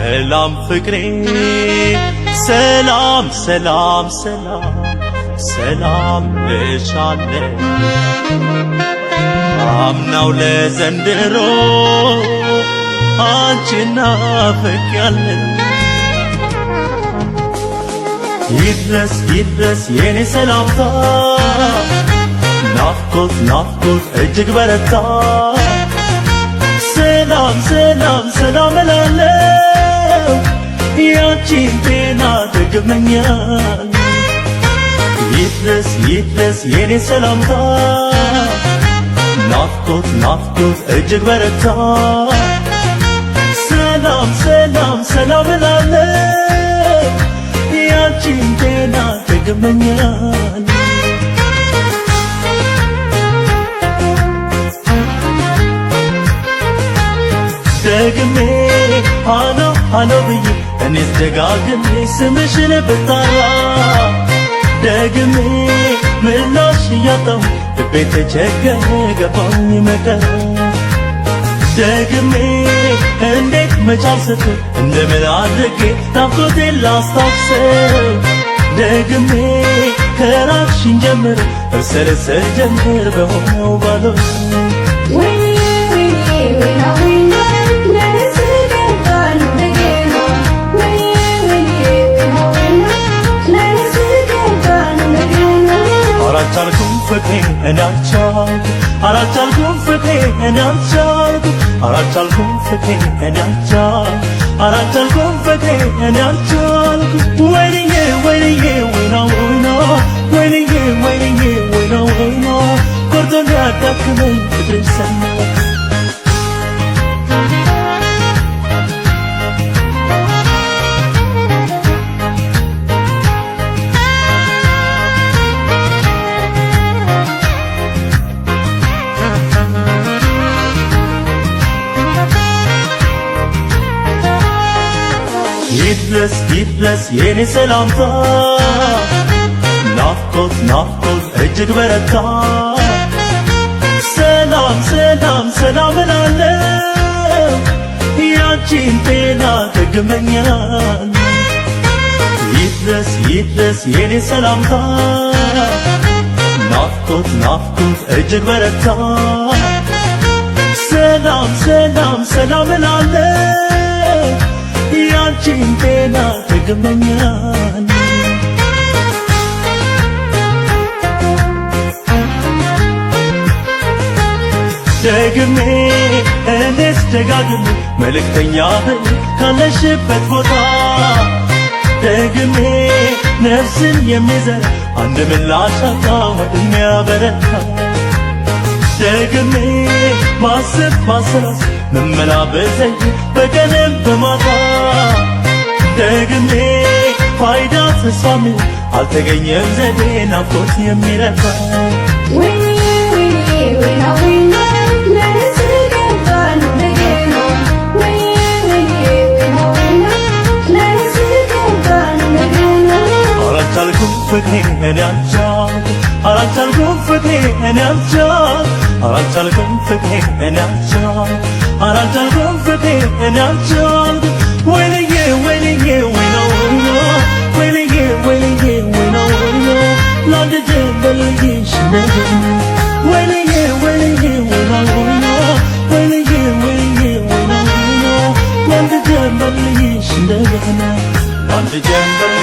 ሰላም ፍቅሬ ሰላም ሰላም ሰላም ሰላም ልሻለ አምናው ለዘንድሮ አንቺን ናፍቄያለሁ ይድረስ ይድረስ የኔ ሰላምታ ናፍቆት ናፍቆት እጅግ በረታ ሰላም ሰላም ሰላም እላለሁ ያንቺን ጤና ደግመኛል ይድረስ ይድረስ የኔ ሰላምታ ናፍቆት ናፍቆት እጅግ በረታ ሰላም ሰላም ሰላም እላለሁ ያንቺን ጤና ደግመኛል ደግሜ ሃሎ ሃሎ ብዬ እኔስ ደጋግሜ ስምሽን ብጠራ ደግሜ ምላሽ እያጣሁ ልቤ ተቸገረ ገባኝ መከራ ደግሜ እንዴት መቻል ስትል እንደምን አድርጌ ናፍቆቴን ላስታውሰው ደግሜ ከራቅሽኝ ጀምር እርሰረሰር ጀምር በሆነው ባለው አላቻልኩም ፍቅሬ እኔ አልቻልኩም አላቻልኩም ፍቅሬ እኔ አልቻልኩም አላቻልኩም ፍቅሬ እኔ አልቻልኩም አላቻልኩም ፍቅሬ እኔ አልቻልኩም ወይኔ ወይኔ ወይና ወይና ወይኔ ወይኔ ወይና ወይና ቆርጦኝ ያዳክመኝ ፍቅሬ ሰማ ይድረስ ይድረስ የኔ ሰላምታ ናፍቆት ናፍቆት እጅግ በረታ ሰላም ሰላም ሰላም እላለሁ ያንቺን ጤና ደግመኛል ይድረስ ይድረስ የኔ ሰላምታ ናፍቆት ናፍቆት እጅግ በረታ ሰላም ሰላም ሰላም እላለሁ ያንቺን ጤና ደግመኛል ደግሜ እኔስ ደጋግሜ መልእክተኛህን ካለሽበት ቦታ ደግሜ ነፍስን የሚዘራ አንድ ምላሽ አጣሁ የሚያበረታ ደግሜ ማሰብ ማሰላሰል መመላበሰኝ በቀንም በማታ ደግሜ ፋይዳ ተስፋም አልተገኘም ዘዴ ናፍቆት የሚረታ ወይኔ ወይኔ ወይና ወይና ለነስ ገባን እንደገና ወይኔ ወይኔ ወይና ወይና ለነስ ገባን እንደገና አላቻልኩም ፍቅሬ እኔ አልቻልኩም አላቻልኩም ፍቅሬ እኔ አልቻልኩም አላቻልኩም ፍቅሬ እኔ አልቻልኩም አላቻልኩም ፍቅሬ እኔ አልቻልኩም ወይኔ ወይኔ ወይና ወይና ወይኔ ወይኔ ወይና ወይና ላንድ ጀንበልሽ እንደገና ወይኔ ወይኔ ወይና ወይና ወይኔ ወይኔ ወይና ወይና ላንድ ጀንበልሽ እንደገና ላንድ ጀንበል